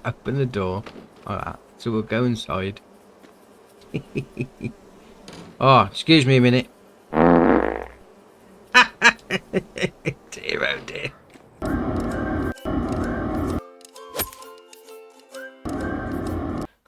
Open the door. Alright, so we'll go inside. Oh, excuse me a minute. Dear, oh dear.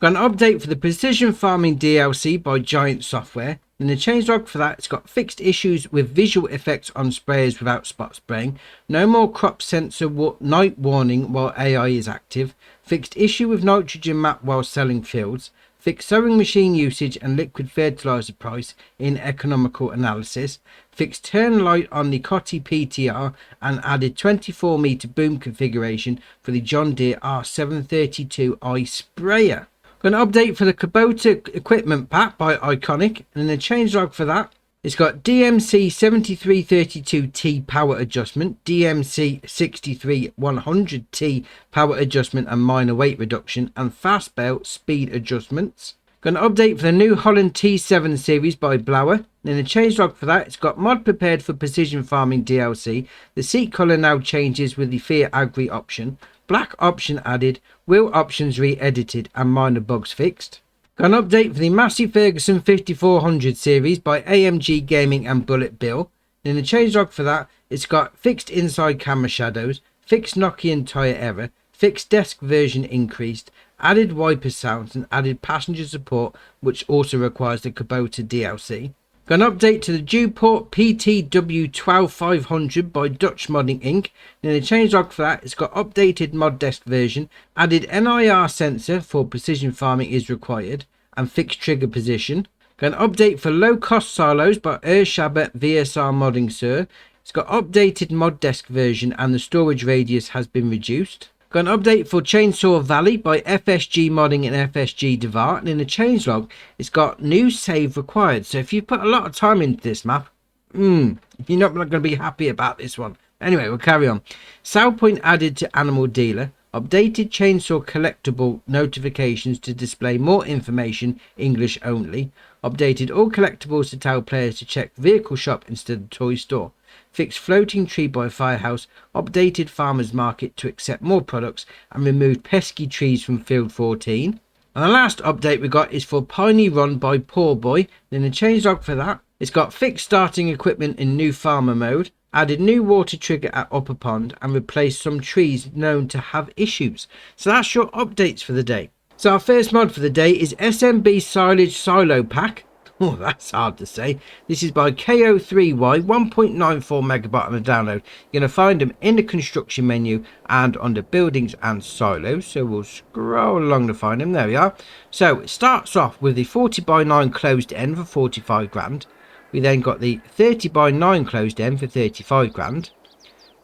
Got an update for the Precision Farming DLC by Giant Software. In the changelog for that, it's got fixed issues with visual effects on sprayers without spot spraying. No more crop sensor night warning while AI is active. Fixed issue with nitrogen map while selling fields. Fixed sowing machine usage and liquid fertilizer price in economical analysis. Fixed turn light on the Cotti PTR and added 24-meter boom configuration for the John Deere R732i sprayer. Got an update for the Kubota equipment pack by Iconic, and in the changelog for that, it's got DMC 7332T power adjustment, DMC 63100T power adjustment and minor weight reduction, and fast belt speed adjustments. Got an update for the New Holland T7 series by Blower, and in the changelog for that, it's got mod prepared for Precision Farming DLC. The seat colour now changes with the Fear Agri option. Black option added, wheel options re-edited and minor bugs fixed. Got an update for the Massey Ferguson 5400 series by AMG Gaming and Bullet Bill. In the changelog for that, it's got fixed inside camera shadows, fixed Nokian tyre error, fixed desk version increased, added wiper sounds and added passenger support, which also requires the Kubota DLC. Got an update to the Dewport PTW 12500 by Dutch Modding Inc. In the changelog for that, it's got updated mod desk version, added NIR sensor for precision farming is required, and fixed trigger position. Got an update for low cost silos by Urshaber VSR Modding Sir. It's got updated mod desk version and the storage radius has been reduced. Got an update for Chainsaw Valley by FSG Modding and FSG Devar, and in the changelog it's got new save required. So if you put a lot of time into this map, you're not going to be happy about this one. Anyway, we'll carry on. Sell point added to Animal Dealer. Updated chainsaw collectible notifications to display more information, English only. Updated all collectibles to tell players to check vehicle shop instead of toy store. Fixed floating tree by firehouse. Updated farmers market to accept more products and removed pesky trees from field 14. And the last update we got is for Piney Run by Poor Boy. Then the changelog for that, it's got fixed starting equipment in new farmer mode. Added new water trigger at Upper Pond and replaced some trees known to have issues. So that's your updates for the day. So our first mod for the day is SMB Silage Silo Pack. Oh, that's hard to say. This is by KO3Y, 1.94 megabyte on the download. You're going to find them in the construction menu and under buildings and silos. So we'll scroll along to find them. There we are. So it starts off with the 40x9 closed end for 45 grand. We then got the 30x9 closed end for 35 grand.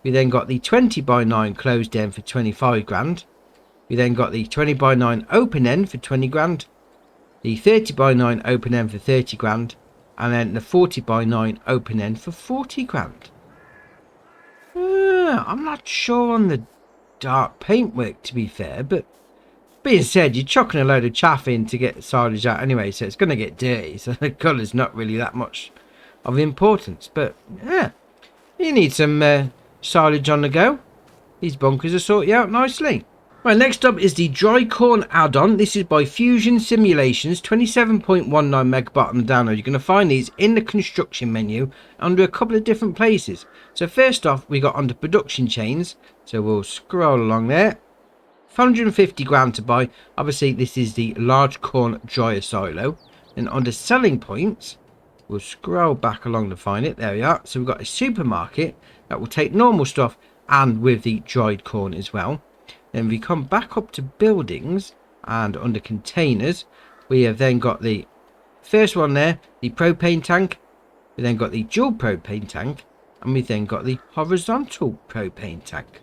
We then got the 20x9 closed end for 25 grand. We then got the 20x9 open end for 20 grand. The 30x9 open end for 30 grand. And then the 40x9 open end for 40 grand. I'm not sure on the dark paintwork, to be fair, but being said, you're chucking a load of chaff in to get the silage out anyway, so it's going to get dirty, so the colour's not really that much of importance. But yeah, you need some silage on the go. These bunkers will sort you out nicely. Right, next up is the dry corn add-on. This is by Fusion Simulations, 27.19 megabyte on the download. You're going to find these in the construction menu under a couple of different places. So first off, we got under production chains, so we'll scroll along there. 150 grand to buy. Obviously this is the large corn dryer silo. Then under selling points, we'll scroll back along to find it. There we are. So we've got a supermarket that will take normal stuff and with the dried corn as well. Then we come back up to buildings and under containers we have then got the first one there, the propane tank. We then got the dual propane tank and we then got the horizontal propane tank.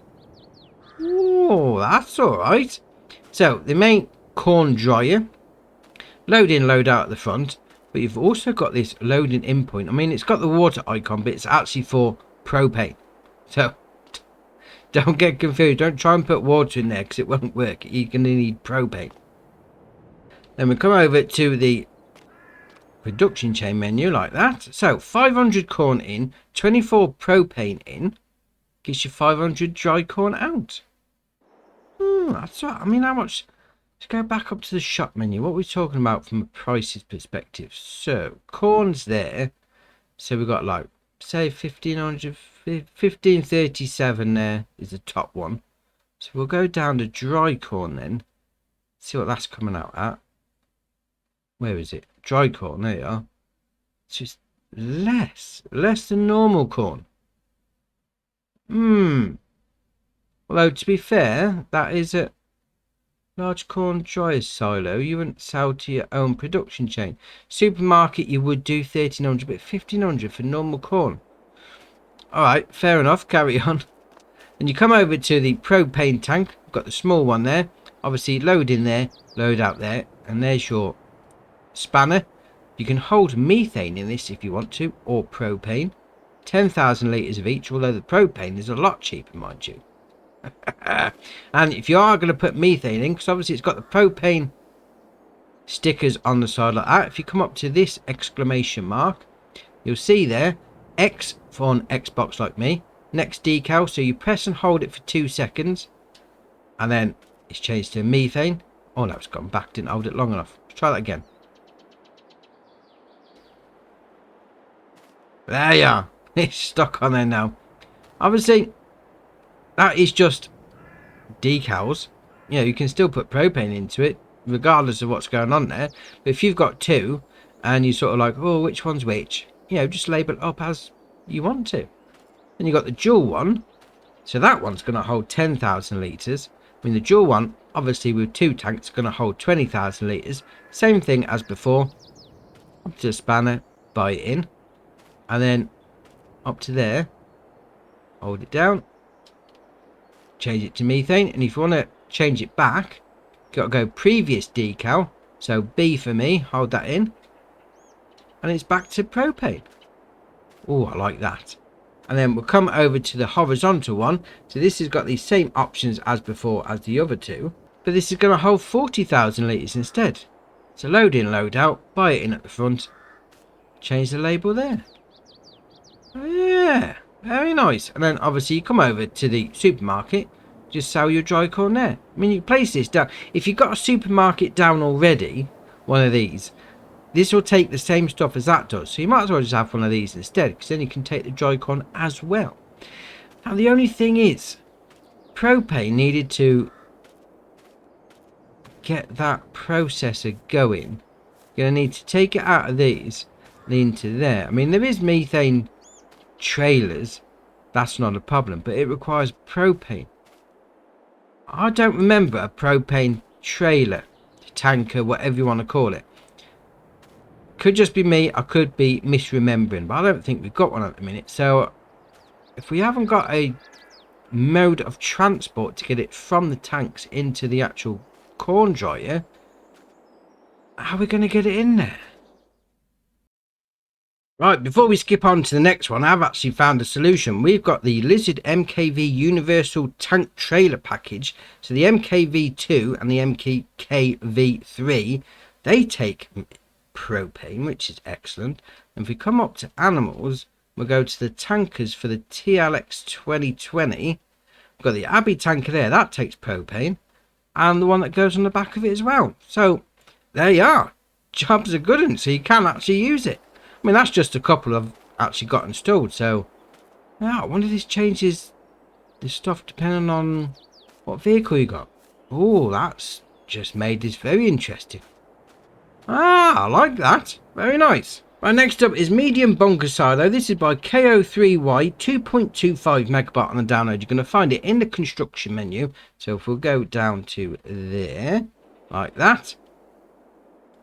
Oh, that's all right. So the main corn dryer, load in, load out at the front, but you've also got this loading in point. I mean, it's got the water icon, but it's actually for propane. So don't get confused. Don't try and put water in there because it won't work. You're going to need propane. Then we come over to the production chain menu like that. So 500 corn in, 24 propane in, gives you 500 dry corn out. That's right. I mean, how much? Let's go back up to the shop menu. What are we talking about from a prices perspective? So, corn's there. So we've got like, say 1500, 1537 there is the top one. So we'll go down to dry corn then. See what that's coming out at. Where is it? Dry corn, there you are. It's just less than normal corn. Although to be fair, that is a large corn dry silo. You wouldn't sell to your own production chain. Supermarket you would do 1300, but 1500 for normal corn. Alright, fair enough, carry on. And you come over to the propane tank. We've got the small one there. Obviously load in there, load out there, and there's your spanner. You can hold methane in this if you want to, or propane. 10,000 litres of each, although the propane is a lot cheaper, mind you. And if you are going to put methane in, because obviously it's got the propane stickers on the side like that, if you come up to this exclamation mark, you'll see there X for an Xbox like me, next decal. So you press and hold it for 2 seconds, and then it's changed to methane. Oh no, it's gone back, didn't hold it long enough. Let's try that again. There you are. It's stuck on there now. Obviously that is just decals. You know, you can still put propane into it regardless of what's going on there. But if you've got two and you sort of like, oh, which one's which, you know, just label it up as you want to. Then you got the dual one, so that one's going to hold 10,000 litres. I mean, the dual one obviously with 2 tanks going to hold 20,000 litres. Same thing as before. Up to the spanner, buy it in, and then up to there, hold it down, change it to methane. And if you want to change it back, you've got to go previous decal, so B for me, hold that in, and it's back to propane. Oh, I like that. And then we'll come over to the horizontal one. So this has got the same options as before as the other two, but this is going to hold 40,000 litres instead. So load in, load out, buy it in at the front, change the label there. Oh, yeah, very nice. And then obviously you come over to the supermarket, just sell your dry corn there. I mean, you place this down. If you've got a supermarket down already, one of these, this will take the same stuff as that does. So you might as well just have one of these instead, because then you can take the dry corn as well. Now the only thing is, propane needed to get that processor going. You're going to need to take it out of these and into there. I mean, there is methane trailers, that's not a problem, but it requires propane. I don't remember a propane trailer, tanker, whatever you want to call it. Could just be me, I could be misremembering, but I don't think we've got one at the minute. So if we haven't got a mode of transport to get it from the tanks into the actual corn dryer, how are we going to get it in there? Right, before we skip on to the next one, I've actually found a solution. We've got the Lizard MKV Universal Tank Trailer Package. So the MKV2 and the MKV3, they take propane, which is excellent. And if we come up to animals, we'll go to the tankers for the TLX 2020. We've got the Abbey tanker there, that takes propane. And the one that goes on the back of it as well. So there you are. Jobs are good, and so you can actually use it. I mean, that's just a couple I've actually got installed. So, yeah, I wonder if this changes the stuff depending on what vehicle you got. Oh, that's just made this very interesting. Ah, I like that. Very nice. Right, next up is Medium Bunker Silo. This is by KO3Y, 2.25 megabyte on the download. You're going to find it in the construction menu. So if we'll go down to there, like that,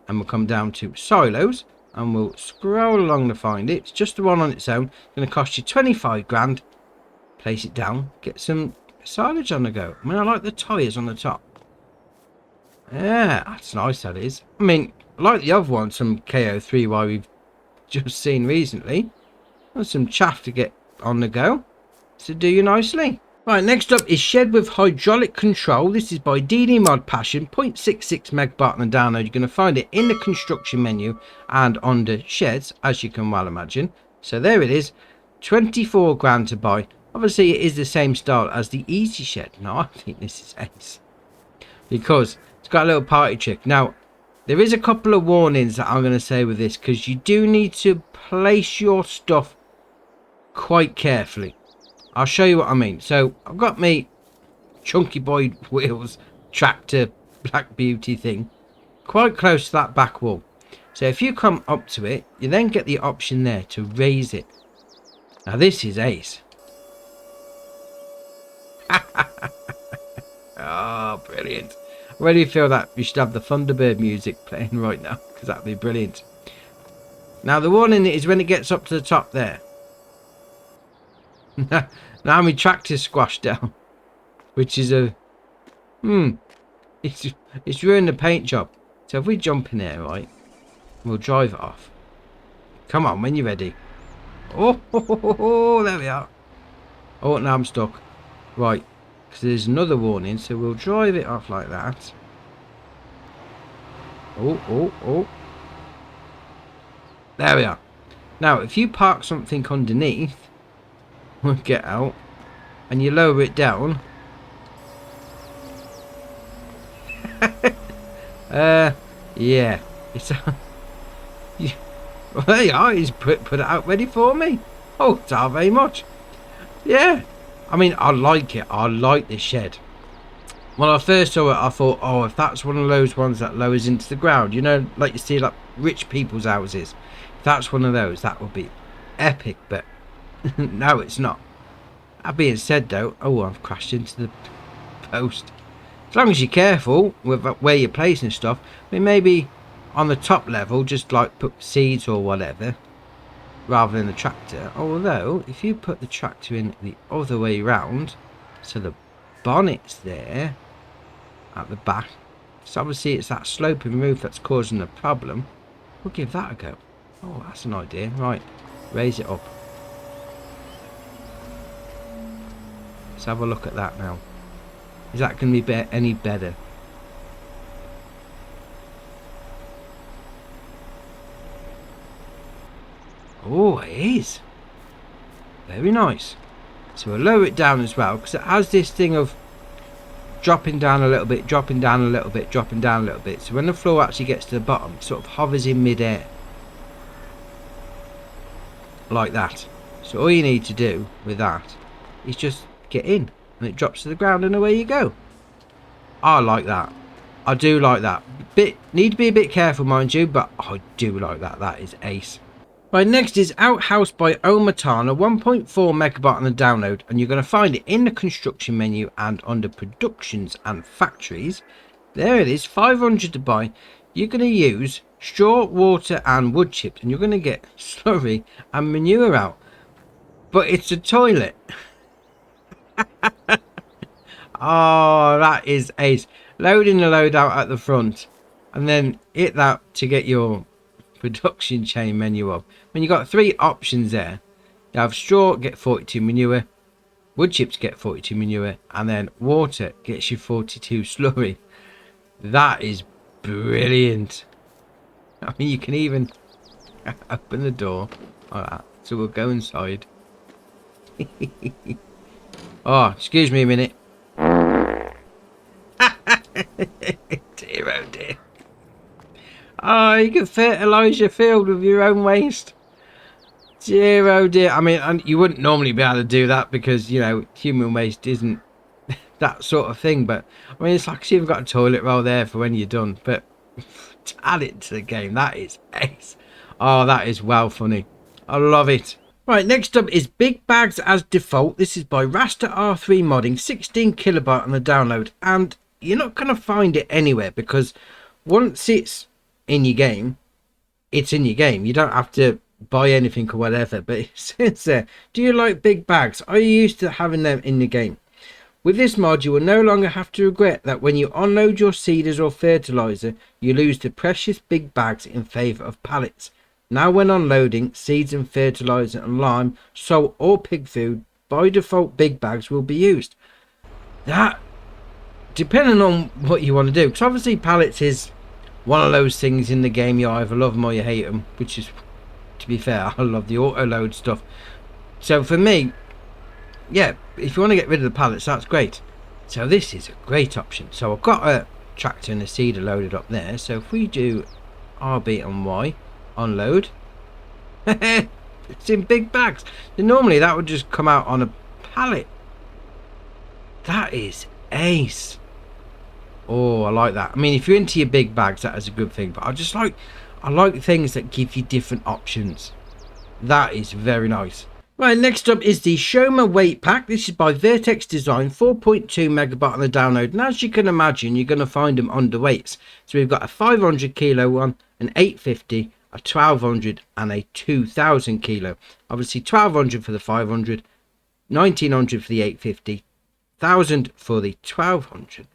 and we'll come down to silos, and we'll scroll along to find it. It's just the one on its own. It's going to cost you 25 grand. Place it down. Get some silage on the go. I mean, I like the tyres on the top. Yeah, that's nice, that is. I mean, I like the other one, some KO3Y we've just seen recently. There's some chaff to get on the go. So do you nicely. Right, next up is Shed with Hydraulic Control. This is by DD Mod Passion, 0.66 megabyte on the download. You're going to find it in the construction menu and under sheds, as you can well imagine. So there it is, 24 grand to buy. Obviously, it is the same style as the Easy Shed. No, I think this is ace. because it's got a little party trick. Now, there is a couple of warnings that I'm going to say with this, because you do need to place your stuff quite carefully. I'll show you what I mean. So I've got me chunky boy wheels tractor Black Beauty thing quite close to that back wall. So if you come up to it, you then get the option there to raise it. Now this is ace. Oh, brilliant. I really feel that we should have the Thunderbird music playing right now, because that'd be brilliant. Now the warning is when it gets up to the top there. Now my tractor's squashed down, which is a it's ruined the paint job. So if we jump in there, right, we'll drive it off. Come on, when you're ready. Oh, there we are. Oh, now I'm stuck. Right, because there's another warning, so we'll drive it off like that. Oh. There we are. Now, if you park something underneath, we'll get out, and you lower it down. Yeah. It's well, there you are. He's put it out ready for me. Oh, thank very much. Yeah. I mean, I like it. I like this shed. When I first saw it, I thought, oh, if that's one of those ones that lowers into the ground, you know, like you see, like rich people's houses. If that's one of those, that would be epic. But no, it's not. That being said, though, oh, I've crashed into the post. As long as you're careful with where you're placing stuff, I mean, maybe on the top level, just like put seeds or whatever, rather than the tractor. Although, if you put the tractor in the other way round, so the bonnet's there at the back, so obviously it's that sloping roof that's causing the problem, we'll give that a go. Oh, that's an idea. Right, raise it up. Let's have a look at that now. Is that going to be any better? Oh, it is. Very nice. So we'll lower it down as well, because it has this thing of dropping down a little bit, dropping down a little bit, dropping down a little bit. So when the floor actually gets to the bottom, it sort of hovers in mid-air. Like that. So all you need to do with that is just get in, and it drops to the ground, and away you go. I like that. I do like that. Need to be a bit careful, mind you, but I do like that. That is ace. Right, next is Outhouse by Omatana, 1.4 megabyte on the download, and you're going to find it in the construction menu and under productions and factories. There it is, 500 to buy. You're going to use straw, water and wood chips, and you're going to get slurry and manure out. But it's a toilet. Oh, that is ace. Loading the load out at the front, and then hit that to get your production chain menu up. When you got three options there, you have straw, get 42 manure, wood chips, get 42 manure, and then water gets you 42 slurry. That is brilliant. I mean, you can even open the door like that. So we'll go inside. Oh, excuse me a minute. Dear, oh dear. Oh, you can fertilise your field with your own waste. Dear, oh dear. I mean, you wouldn't normally be able to do that because, you know, human waste isn't that sort of thing. But, I mean, it's like you've got a toilet roll there for when you're done. But to add it to the game, that is ace. Oh, that is well funny. I love it. Right, next up is Big Bags as Default. This is by Rasta R3 Modding, 16 kilobyte on the download. And you're not going to find it anywhere because once it's in your game, it's in your game. You don't have to buy anything or whatever. But it says there, do you like big bags? Are you used to having them in the game? With this mod, you will no longer have to regret that when you unload your seeders or fertilizer, you lose the precious big bags in favour of pallets. Now when unloading seeds and fertilizer and lime, salt or pig food, by default big bags will be used. That, depending on what you want to do, because obviously pallets is one of those things in the game you either love them or you hate them, which is, to be fair, I love the auto load stuff. So for me, yeah, if you want to get rid of the pallets, that's great. So this is a great option. So I've got tractor and the seeder loaded up there. So if we do RB and Y, unload, it's in big bags. So normally that would just come out on a pallet. That is ace. Oh, I like that. I mean, if you're into your big bags, that is a good thing. But I like things that give you different options. That is very nice. Right, next up is the Shoma weight pack. This is by Vertex Design, 4.2 megabyte on the download. And as you can imagine, you're going to find them underweights. So we've got a 500 kilo one, an 850, a 1200 and a 2000 kilo. Obviously 1200 for the 500, 1900 for the 850, 1000 for the 1200.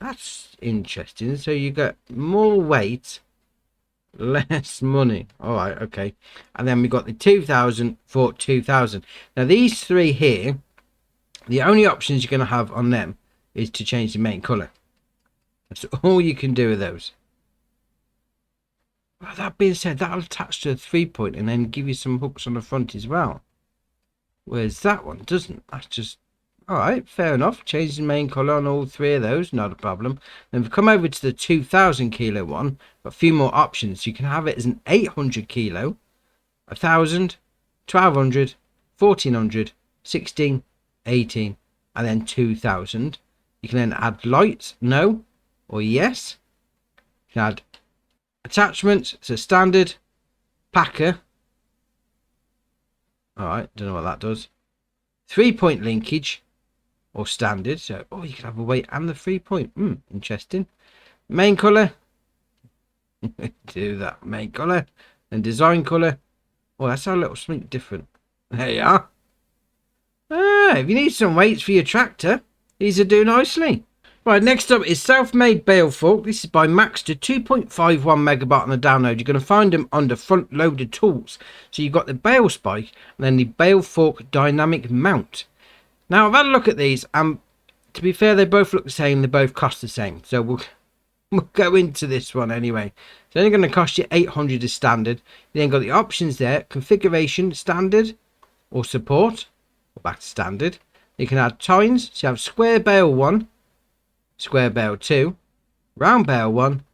That's interesting. So you get more weight, less money. All right, okay. And then we got the 2000 for 2000. Now these three here, the only options you're going to have on them is to change the main color. That's all you can do with those. Well, that being said, that'll attach to a 3-point and then give you some hooks on the front as well. Whereas that one doesn't. That's just, all right, fair enough. Change the main color on all three of those, not a problem. Then we've come over to the 2000 kilo one. Got a few more options. You can have it as an 800 kilo, 1000, 1200, 1400, 16, 18, and then 2000. You can then add lights, no, or yes. You can add attachments, so standard, packer. All right, don't know what that does. 3-point linkage or standard. So, oh, you can have a weight and the 3-point. Interesting. Main color. Do that main color and design color. Oh, that's a little something different. There you are. If you need some weights for your tractor, these will do nicely. Right, next up is self-made bale fork. This is by Max to 2.51 megabyte on the download. You're going to find them under front loaded tools. So you've got the bale spike and then the bale fork dynamic mount. Now I've had a look at these, and to be fair, they both look the same. They both cost the same. So we'll go into this one anyway. It's only going to cost you 800 as standard. You then got the options there: configuration, standard, or support, or back to standard. You can add tines. So you have square bale 1, square bale 2, round bale 1,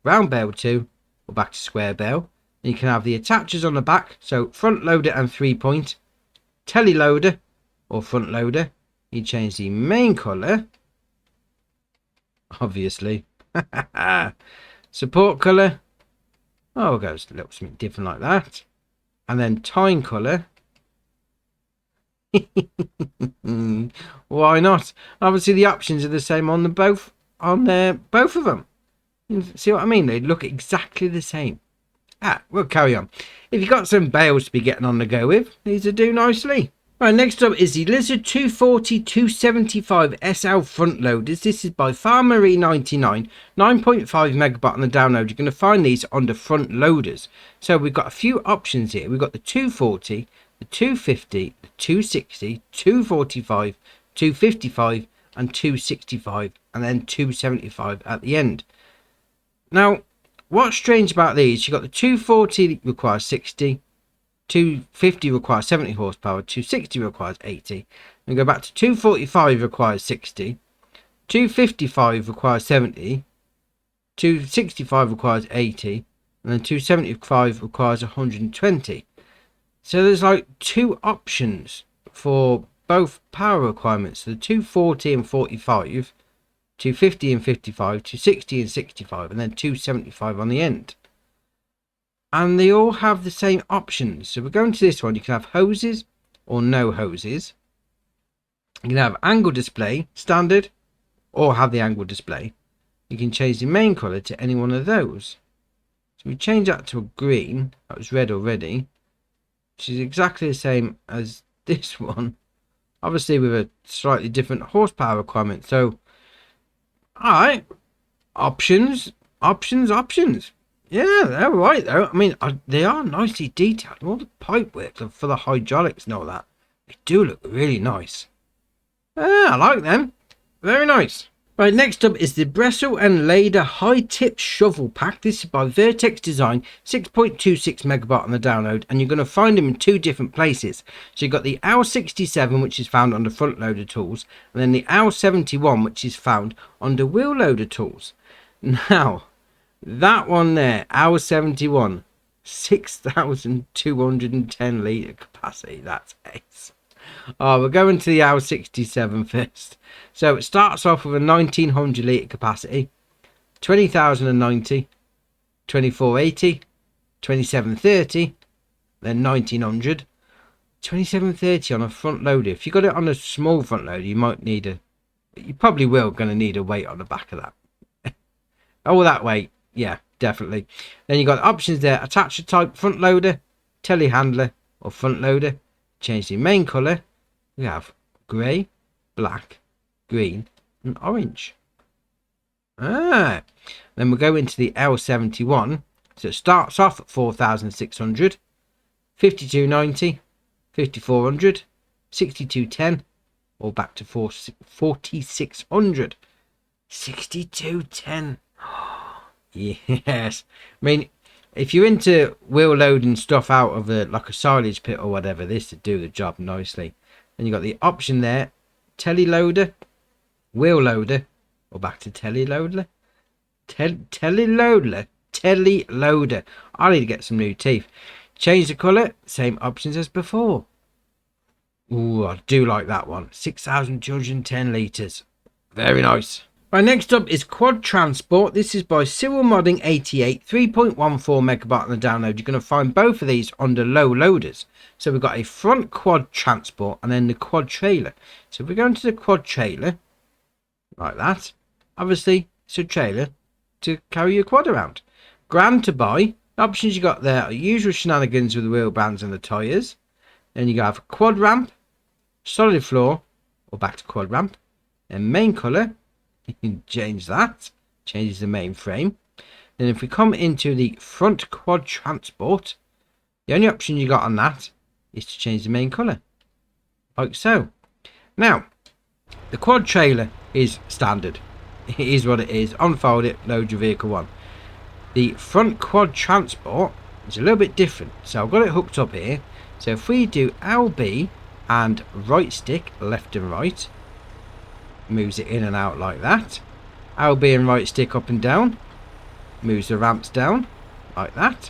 round bale 2, or back to square bale. And you can have the attachers on the back, so front loader and 3-point, telly loader or front loader. You change the main color, obviously. Support color, oh, it goes a little something different like that. And then tine color. Why not? Obviously the options are the same on the both of them. You see what I mean? They look exactly the same. We'll carry on. If you've got some bales to be getting on the go with, these will do nicely. Right, next up is the Lizard 240-275 SL front loaders. This is by Farmery 99, 9.5 megabyte on the download. You're going to find these under front loaders. So we've got a few options here. We've got the 240, the 250, the 260, 245, 255, and 265, and then 275 at the end. Now, what's strange about these, you've got the 240 that requires 60, 250 requires 70 horsepower, 260 requires 80, and go back to 245 requires 60, 255 requires 70, 265 requires 80, and then 275 requires 120. So there's like two options for both power requirements. So the 240 and 45, 250 and 55, 260 and 65, and then 275 on the end. And they all have the same options. So we're going to this one. You can have hoses or no hoses. You can have angle display, standard, or have the angle display. You can change the main color to any one of those. So we change that to a green. That was red already, which is exactly the same as this one, obviously with a slightly different horsepower requirement. So, all right, options. Yeah, they're right though. I mean, they are nicely detailed. All the pipe work for the hydraulics and all that, they do look really nice. Yeah, I like them. Very nice. Right, next up is the Brestle and Lader High Tip Shovel Pack. This is by Vertex Design, 6.26 megabyte on the download, and you're going to find them in two different places. So you've got the OWL67, which is found under front loader tools, and then the OWL71, which is found under wheel loader tools. Now, that one there, OWL71, 6,210 litre capacity. That's ace. Oh, we're going to the OWL67 first. So it starts off with a 1900 litre capacity, 20,090, 2480, 2730, then 1900, 2730 on a front loader. If you got it on a small front loader, you might need a, you probably will going to need a weight on the back of that. Oh, that weight, yeah, definitely. Then you got options there: attach type, front loader, telehandler, or front loader. Change the main colour. We have grey, black, green, and orange. Then we'll go into the L71. So it starts off at 4,600, 5290, 5400, 6210, or back to 4600. 6210. Yes. I mean, if you're into wheel loading stuff out of like a silage pit or whatever, this would do the job nicely. And you got the option there: telly loader, wheel loader, or back to telly loader. Telly loader. I need to get some new teeth. Change the colour, same options as before. Ooh, I do like that one. 6,210 litres. Very nice. Right, next up is Quad Transport. This is by Cyril Modding 88, 3.14 megabyte on the download. You're going to find both of these under low loaders. So we've got a front quad transport and then the quad trailer. So if we go into the quad trailer, like that, obviously it's a trailer to carry your quad around. Grand to buy. The options you got there are usual shenanigans with the wheel bands and the tyres. Then you have quad ramp, solid floor, or back to quad ramp. And main colour. You can change that, changes the main frame. Then if we come into the front quad transport, the only option you got on that is to change the main colour, like so. Now, the quad trailer is standard. It is what it is. Unfold it, load your vehicle on. The front quad transport is a little bit different. So I've got it hooked up here. So if we do LB and right stick, left and right, moves it in and out like that. LB and right stick up and down, moves the ramps down like that.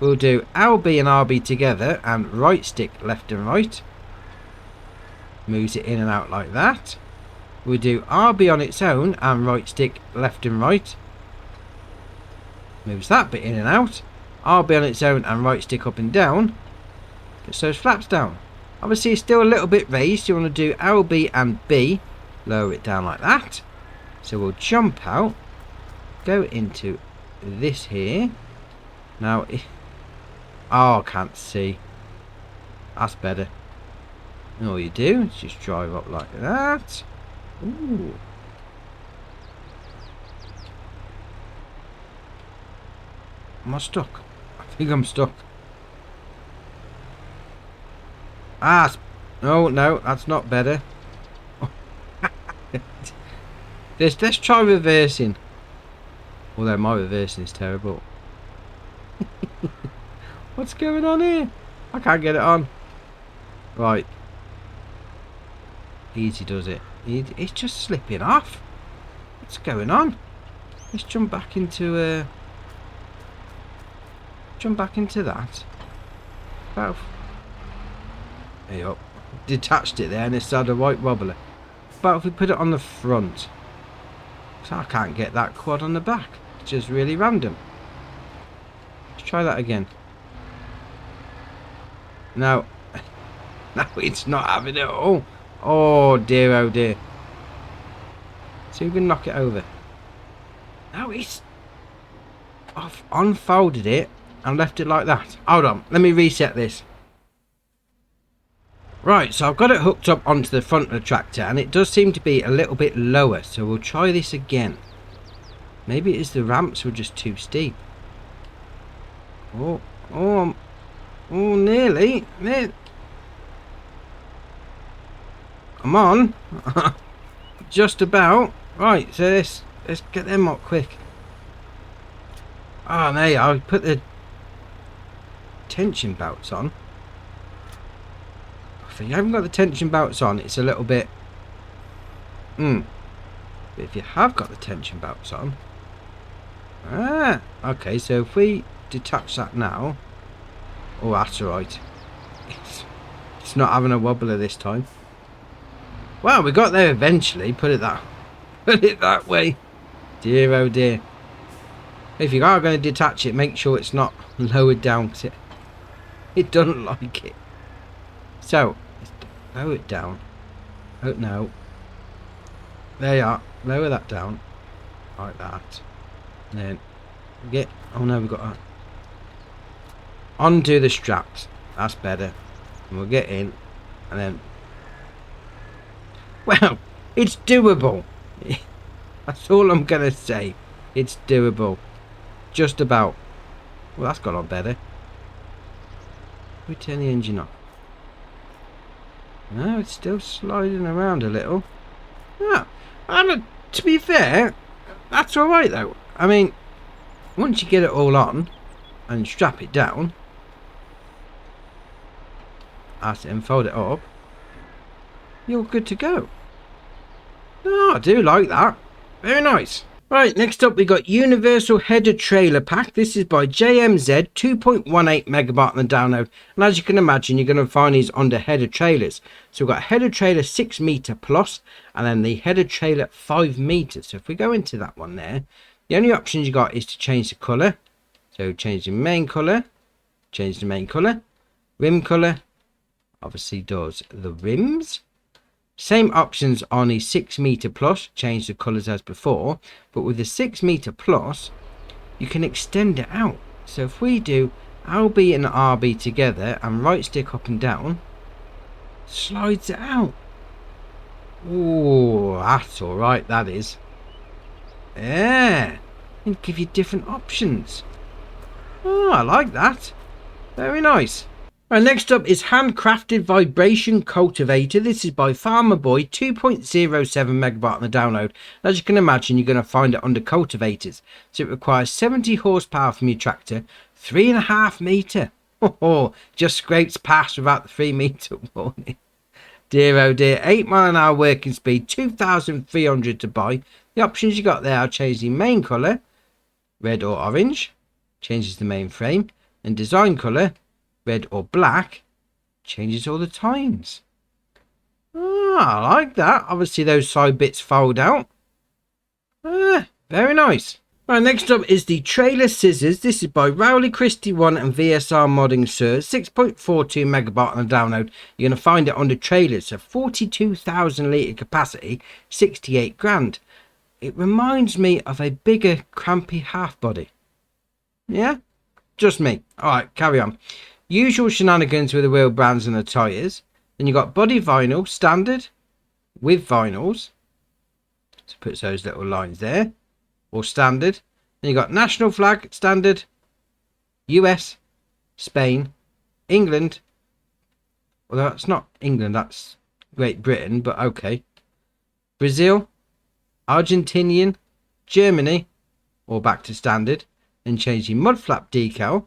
We'll do LB and RB together and right stick left and right, moves it in and out like that. We'll do RB on its own and right stick left and right, moves that bit in and out. RB on its own and right stick up and down, puts those flaps down. Obviously it's still a little bit raised. You want to do LB and B, lower it down like that. So we'll jump out, go into this here. Now, oh, I can't see. That's better. And all you do is just drive up like that. Ooh. Am I stuck? I think I'm stuck. Ah, no, that's not better. Let's try reversing. Although my reversing is terrible. What's going on here? I can't get it on. Right. Easy does it. It's just slipping off. What's going on? Let's jump back into that. Oh. There you go. Detached it there and it's had a white wobbler. But if we put it on the front, so I can't get that quad on the back. It's just really random. Let's try that again. No. No, it's not having it all. Oh dear, oh dear. See if we can knock it over. No, I've unfolded it and left it like that. Hold on, let me reset this. Right, so I've got it hooked up onto the front of the tractor and it does seem to be a little bit lower, so we'll try this again. Maybe it is the ramps were just too steep. Nearly. Come on. Just about. Right, so let's get them up quick. Ah, there you are. Put the tension belts on. If you haven't got the tension belts on, it's a little bit... But if you have got the tension belts on... Ah, okay, so if we detach that now... Oh, that's alright. It's not having a wobbler this time. Well, we got there eventually. Put it that way. Dear, oh dear. If you are going to detach it, make sure it's not lowered down, because it doesn't like it. So, let's lower it down. Oh no. There you are. Lower that down. Like that. And then get... Oh no, we've got that. Undo the straps. That's better. And we'll get in. And then... Well, it's doable. That's all I'm going to say. It's doable. Just about. Well, that's got on better. We turn the engine off. No, it's still sliding around a little. Yeah, to be fair, that's alright though. I mean, once you get it all on and strap it down, that's it, and fold it up, you're good to go. Oh, I do like that. Very nice. Right, next up we got Universal Header Trailer Pack. This is by JMZ, 2.18 megabyte on the download. And as you can imagine, you're going to find these under header trailers. So we've got header trailer 6 meter plus, and then the header trailer 5 meters. So if we go into that one there, the only options you got is to change the colour. So change the main colour, rim colour, obviously does the rims. Same options on the 6 meter plus, change the colours as before, but with the 6 meter plus, you can extend it out. So if we do LB and RB together and right stick up and down, slides it out. Oh, that's alright, that is. Yeah, and give you different options. Oh, I like that. Very nice. Right, next up is Handcrafted Vibration Cultivator. This is by Farmer Boy, 2.07 megabyte on the download. As you can imagine, you're going to find it under cultivators. So it requires 70 horsepower from your tractor, 3.5 meter. Oh, just scrapes past without the 3 meter warning. Dear oh dear, 8 mile an hour working speed, 2,300 to buy. The options you got there are change the main colour, red or orange, changes the main frame, and design colour, red or black, changes all the times. Ah, I like that. Obviously those side bits fold out. Very nice. Right, next up is the Trailer Scissors. This is by Rowley Christie 1 and VSR Modding Sirs, 6.42 megabyte on the download. You're going to find it under trailers, so 42,000 litre capacity, 68 grand. It reminds me of a bigger crampy half body. Yeah? Just me. Alright, carry on. Usual shenanigans with the wheel brands and the tyres. Then you got body vinyl, standard, with vinyls. So put those little lines there. Or standard. Then you got national flag, standard, US, Spain, England. Well, that's not England, that's Great Britain, but okay. Brazil, Argentinian, Germany, or back to standard. Then change the mud flap decal.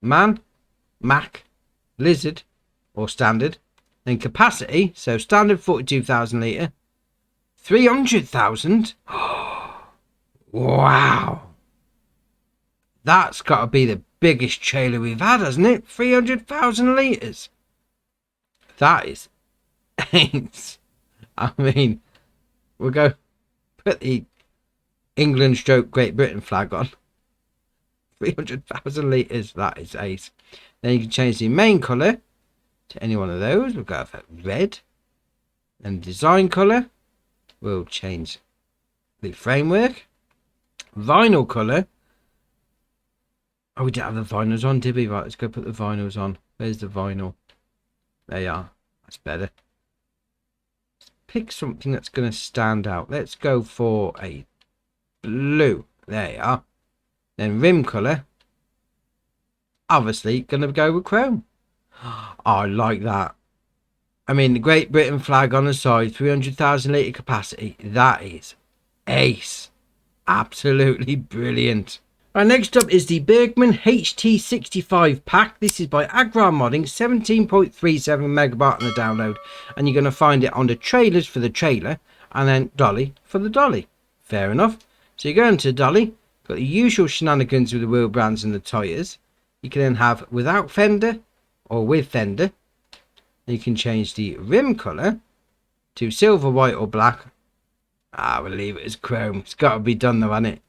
Man, Mac, Lizard, or standard. Then capacity, so standard 42,000 litre. 300,000. Wow. That's got to be the biggest trailer we've had, hasn't it? 300,000 litres. That is ace. I mean, we'll go put the England stroke Great Britain flag on. 300,000 litres. That is ace. Then you can change the main colour to any one of those. We'll go for red. And design colour. We'll change the framework. Vinyl colour. Oh, we didn't have the vinyls on, did we? Right, let's go put the vinyls on. Where's the vinyl? There you are. That's better. Let's pick something that's going to stand out. Let's go for a blue. There you are. Then rim colour. Obviously, going to go with chrome. Oh, I like that. I mean, the Great Britain flag on the side, 300,000 litre capacity. That is ace. Absolutely brilliant. Right, next up is the Bergman HT65 pack. This is by Agra Modding, 17.37 megabyte on the download. And you're going to find it on the trailers for the trailer and then dolly for the dolly. Fair enough. So you go into dolly, got the usual shenanigans with the wheel brands and the tyres. You can then have without fender or with fender. You can change the rim colour to silver, white or black. We'll leave it as chrome. It's got to be done though, hasn't it?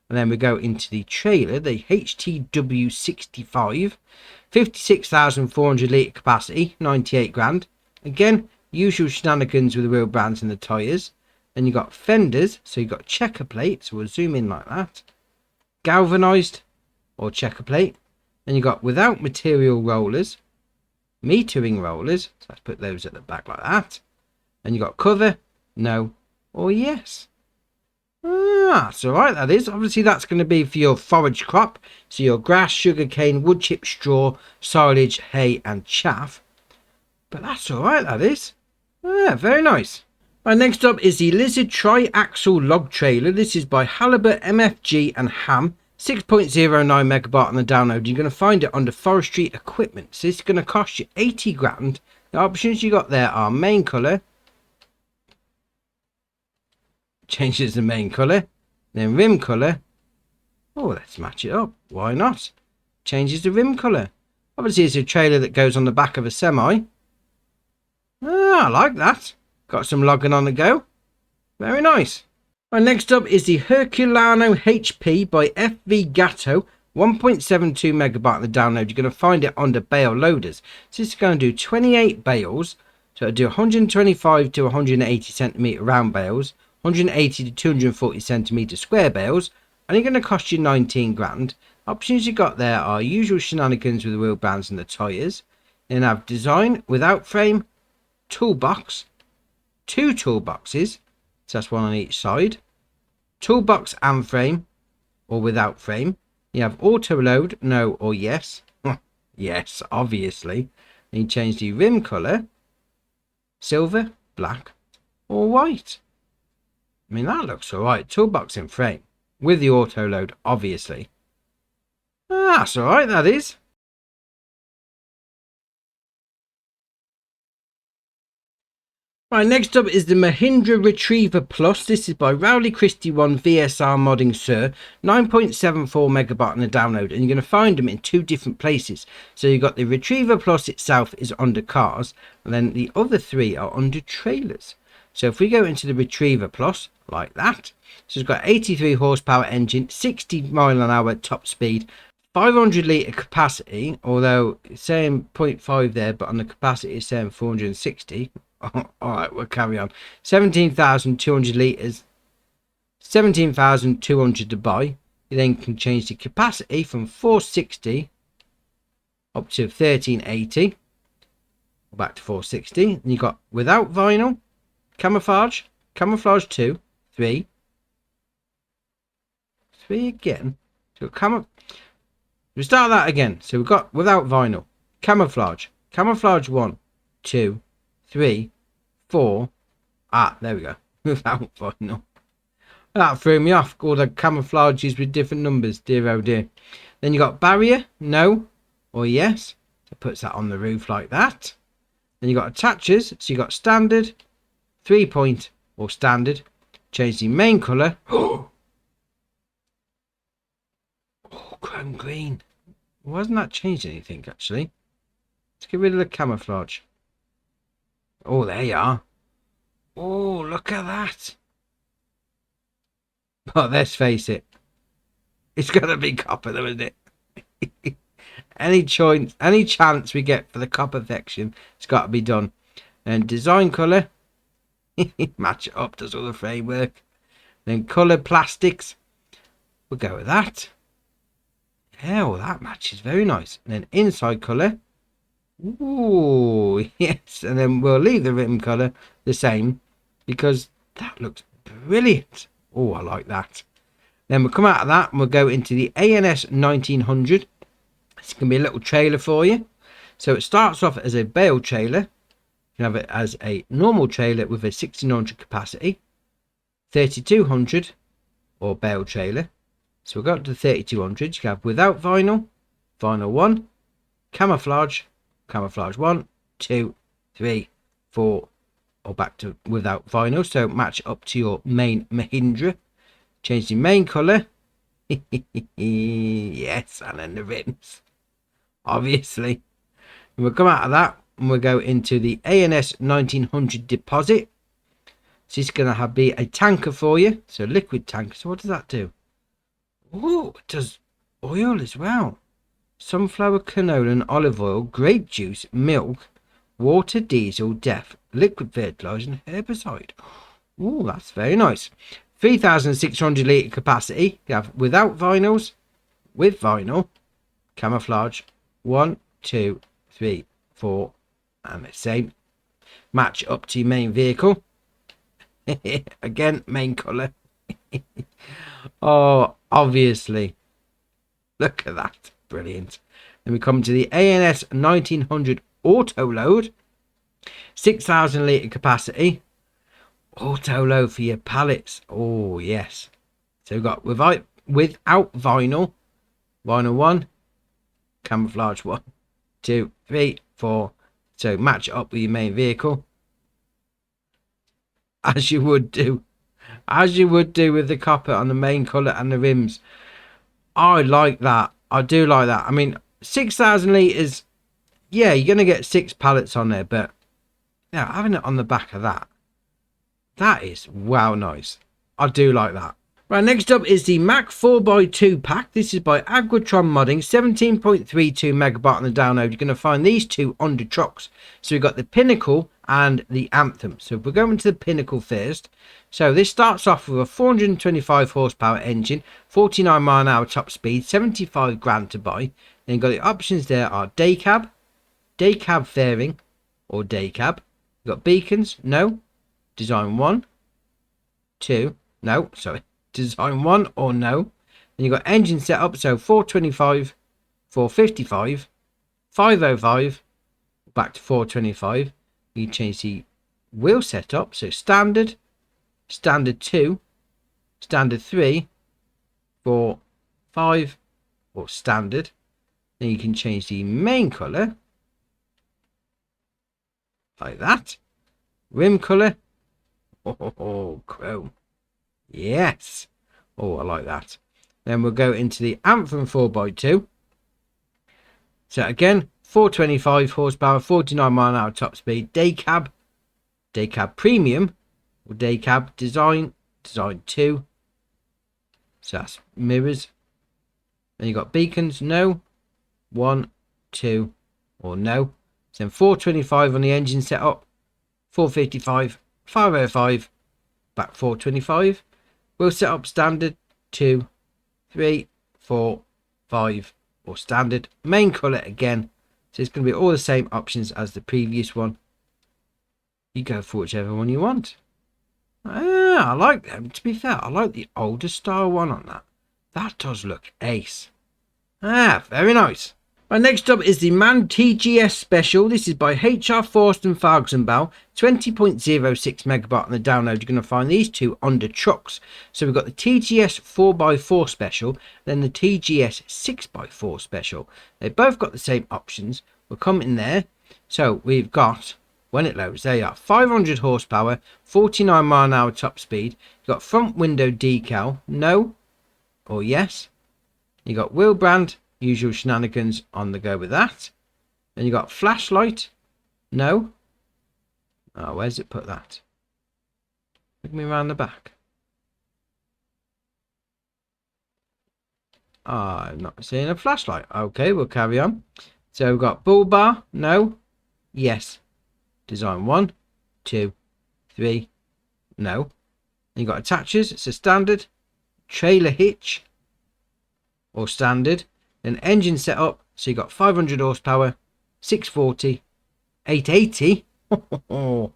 And then we go into the trailer, the HTW65, 56,400 litre capacity, 98 grand. Again, usual shenanigans with the wheel brands and the tyres. Then you got fenders, so you've got checker plate, so we'll zoom in like that. Galvanised or checker plate. Then you got without material rollers, metering rollers, so let's put those at the back like that. And you got cover, no or yes. That's alright, that is. Obviously that's going to be for your forage crop, so your grass, sugarcane, wood chip, straw, silage, hay and chaff. But that's alright, that is. Very nice. Right, next up is the Lizard Tri-Axle Log Trailer. This is by Halibut, MFG and Ham. 6.09 megabyte on the download. You're going to find it under forestry equipment. So it's going to cost you 80 grand. The options you got there are main colour. Changes the main colour. Then rim colour. Oh, let's match it up. Why not? Changes the rim colour. Obviously it's a trailer that goes on the back of a semi. I like that. Got some logging on the go. Very nice. Right, next up is the Herculano HP by FV Gatto. 1.72 megabyte on the download. You're going to find it under bale loaders. So this is going to do 28 bales. So it'll do 125 to 180 centimetre round bales. 180 to 240 centimetre square bales. Only going to cost you 19 grand. Options you got there are usual shenanigans with the wheel bands and the tyres. Then have design without frame, toolbox, 2 toolboxes, so that's one on each side, toolbox and frame or without frame. You have auto load, no or yes. Yes, obviously. Then you change the rim colour, silver, black or white. I mean, that looks alright. Toolbox and frame with the auto load, obviously. That's alright, that is. Right, next up is the Mahindra Retriever Plus. This is by Rowley Christie 1 VSR Modding Sir. 9.74 megabyte on the download, and you're going to find them in 2 different places. So you've got the Retriever Plus itself is under cars, and then the other 3 are under trailers. So if we go into the Retriever Plus, like that. So it's got 83 horsepower engine, 60 mile an hour top speed, 500 litre capacity, although it's saying 0.5 there, but on the capacity it's saying 460. Alright, we'll carry on. 17,200 litres, 17,200 to buy. You then can change the capacity from 460 up to 1380. Back to 460. And you got without vinyl, camouflage, camouflage 2, 3 again. So we start that again. So we've got without vinyl, camouflage, camouflage 1, 2, 3, 4. There we go. Without vinyl. That threw me off. All the camouflages with different numbers. Dear oh dear. Then you got barrier, no or yes. It puts that on the roof like that. Then you got attachers. So you got standard, 3-point or standard. Change the main colour. Oh, chrome green. Wasn't that changed anything actually? Let's get rid of the camouflage. Oh, there you are. Oh, look at that. But let's face it. It's got to be copper though, isn't it? Any chance we get for the copper section, it's got to be done. And design colour. Match it up, does all the framework. Then colour plastics. We'll go with that. Yeah, well, that matches very nice. And then inside colour. Ooh, yes. And then we'll leave the rim colour the same because that looks brilliant. Oh, I like that. Then we'll come out of that and we'll go into the ANS 1900. It's going to be a little trailer for you. So it starts off as a bale trailer. can have it as a normal trailer with a 1600 capacity, 3200 or bale trailer. So we'll go up to the 3200. You can have without vinyl, vinyl 1, camouflage, camouflage 1, 2, 3, 4, or back to without vinyl. So match up to your main Mahindra. Change the main colour. Yes, and then the rims, obviously. And we'll come out of that and we'll go into the ANS 1900 deposit. So it's going to be a tanker for you. So liquid tanker. So what does that do? Oh, it does oil as well. Sunflower, canola and olive oil, grape juice, milk, water, diesel, DEF, liquid fertilizer and herbicide. Oh, that's very nice. 3,600 litre capacity. You have without vinyls, with vinyl, camouflage, 1, 2, 3, 4, and the same. Match up to your main vehicle. Again, main colour. Oh, obviously. Look at that. Brilliant. Then we come to the ANS 1900 auto load. 6,000 litre capacity. Auto load for your pallets. Oh, yes. So we've got without vinyl. Vinyl 1. Camouflage 1, 2, 3, 4. So match it up with your main vehicle. As you would do. As you would do with the copper on the main colour and the rims. I like that. I do like that. I mean, 6,000 litres. Yeah, you're going to get 6 pallets on there. But yeah, having it on the back of that. That is wow nice. I do like that. Right, next up is the Mac 4x2 pack. This is by Agratron Modding, 17.32 megabyte on the download. You're going to find these two under trucks. So we've got the Pinnacle and the Anthem. So we're going to the Pinnacle first. So this starts off with a 425 horsepower engine, 49 mile an hour top speed, 75 grand to buy. Then you've got the options there are day cab fairing, or day cab. You've got beacons, no. Design 1, 2, no, sorry. Design 1 or no. Then you've got engine setup, so 425, 455, 505, back to 425. You change the wheel setup, so standard, standard 2, standard 3, 4, 5, or standard. Then you can change the main colour, like that. Rim colour, oh, chrome. Yes. Oh, I like that. Then we'll go into the Anthem 4x2. So again, 425 horsepower, 49 mile an hour top speed, day cab premium, or day cab design 2. So that's mirrors. Then you got beacons, no. 1, 2, or no. Then 425 on the engine setup, 455, 505, back 425. We'll set up standard 2, 3, 4, 5, or standard. Main colour again. So it's going to be all the same options as the previous one. You go for whichever one you want. I like them. To be fair, I like the older style one on that. That does look ace. Very nice. Right, next up is the MAN TGS Special. This is by HR Forst & Ferguson-Bell, 20.06 megabyte on the download. You're going to find these two under trucks. So we've got the TGS 4x4 Special, then the TGS 6x4 Special. They both got the same options. We'll come in there. So we've got, when it loads, there you are, 500 horsepower, 49 mile an hour top speed. You've got front window decal, no or yes. You got wheel brand, usual shenanigans on the go with that. Then you got flashlight, no. Oh, where's it put that? Look me around the back. I'm not seeing a flashlight. Okay, we'll carry on. So we've got bull bar, no, yes. Design 1, 2, 3, no. Then you got attachers, it's a standard. Trailer hitch, or standard. Then engine setup, so you got 500 horsepower, 640, 880, or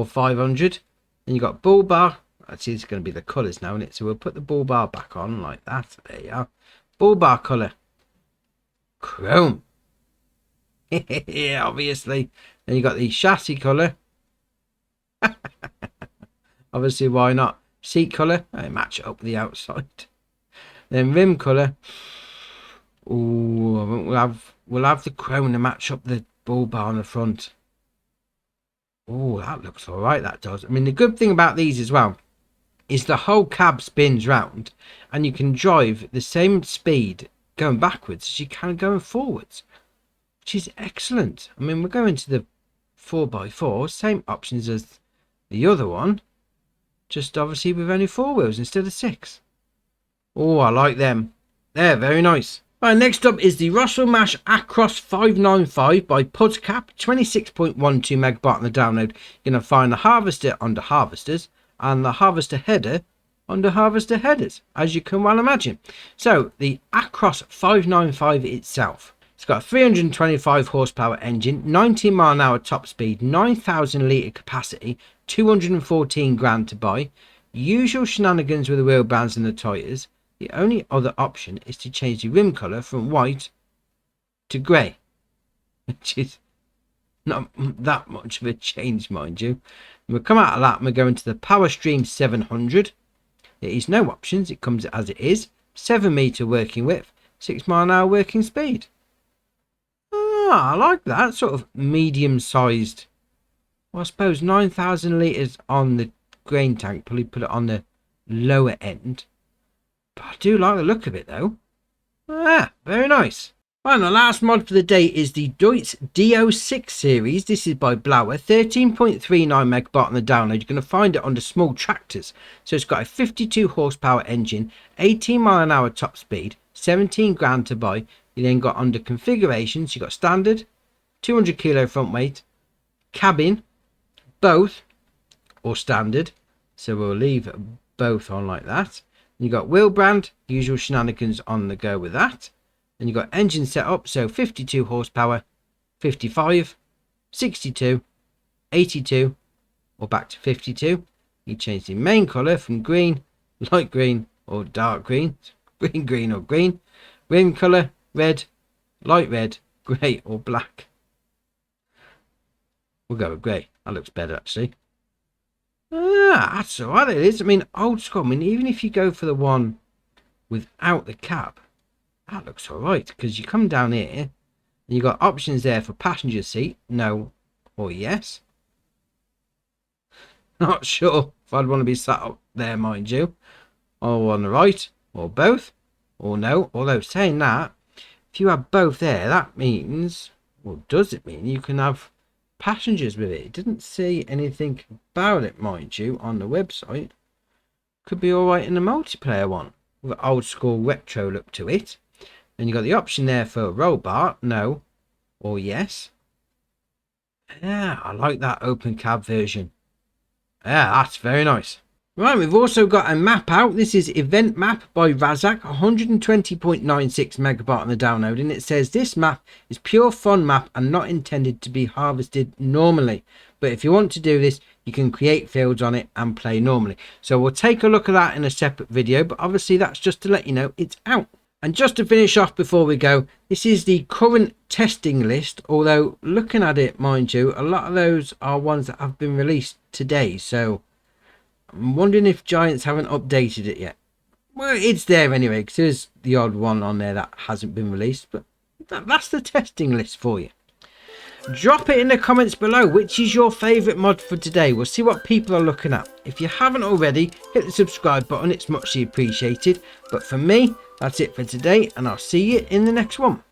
500. Then you got bull bar. Actually, it's going to be the colours now, isn't it? So we'll put the bull bar back on like that. There you are. Bull bar colour, chrome. Yeah, obviously. Then you got the chassis colour. Obviously, why not? Seat colour, I match it up with the outside. Then rim colour. Ooh, we'll have the chrome to match up the bull bar on the front. Oh, that looks all right. That does. I mean, the good thing about these as well is the whole cab spins round, and you can drive the same speed going backwards as you can going forwards, which is excellent. I mean, we're going to the 4x4, same options as the other one, just obviously with only 4 wheels instead of 6. Oh, I like them. They're very nice. Right, next up is the Russell Mash Across 595 by Pudcap, 26.12 megabyte on the download. You're going to find the harvester under harvesters and the harvester header under harvester headers, as you can well imagine. So the Across 595 itself, it's got a 325 horsepower engine, 19 mile an hour top speed, 9,000 litre capacity, 214 grand to buy. Usual shenanigans with the wheel bands and the tyres. The only other option is to change the rim colour from white to grey, which is not that much of a change, mind you. And we'll come out of that and we're going to the Power Stream 700. There is no options, it comes as it is. 7 metre working width, 6 mile an hour working speed. Ah, I like that, sort of medium sized. Well, I suppose 9,000 litres on the grain tank, probably put it on the lower end. But I do like the look of it though. Ah, very nice. Right, the last mod for the day is the Deutz DO6 series. This is by Blauer, 13.39 megabyte on the download. You're going to find it under small tractors. So it's got a 52 horsepower engine, 18 mile an hour top speed, 17 grand to buy. You then got under configurations, you got standard, 200 kilo front weight, cabin, both or standard. So we'll leave both on like that. You got wheel brand, usual shenanigans on the go with that. Then you got engine setup, so 52 horsepower, 55, 62, 82, or back to 52. You change the main colour from green, light green, or dark green, green, green, or green. Rim colour, red, light red, grey, or black. We'll go with grey. That looks better actually. Ah, that's alright it is. I mean, old school. I mean, even if you go for the one without the cab, that looks alright, because you come down here and you got options there for passenger seat, no or yes. Not sure if I'd want to be sat up there, mind you, or on the right, or both, or no. Although saying that, if you have both there, that means, well, does it mean you can have passengers with it? It didn't say anything about it, mind you, on the website. Could be alright in the multiplayer one with an old school retro look to it. And you got the option there for a roll bar, no or yes. Yeah, I like that open cab version. Yeah, that's very nice. Right, we've also got a map out. This is Event Map by Razak, 120.96 megabyte on the download, and it says this map is pure fun map and not intended to be harvested normally. But if you want to do this, you can create fields on it and play normally. So we'll take a look at that in a separate video, but obviously that's just to let you know it's out. And just to finish off before we go, this is the current testing list, although looking at it, mind you, a lot of those are ones that have been released today, so I'm wondering if Giants haven't updated it yet. Well, it's there anyway, because there's the odd one on there that hasn't been released, but that's the testing list for you. Drop it in the comments below, which is your favourite mod for today. We'll see what people are looking at. If you haven't already, hit the subscribe button, it's muchly appreciated. But for me, that's it for today, and I'll see you in the next one.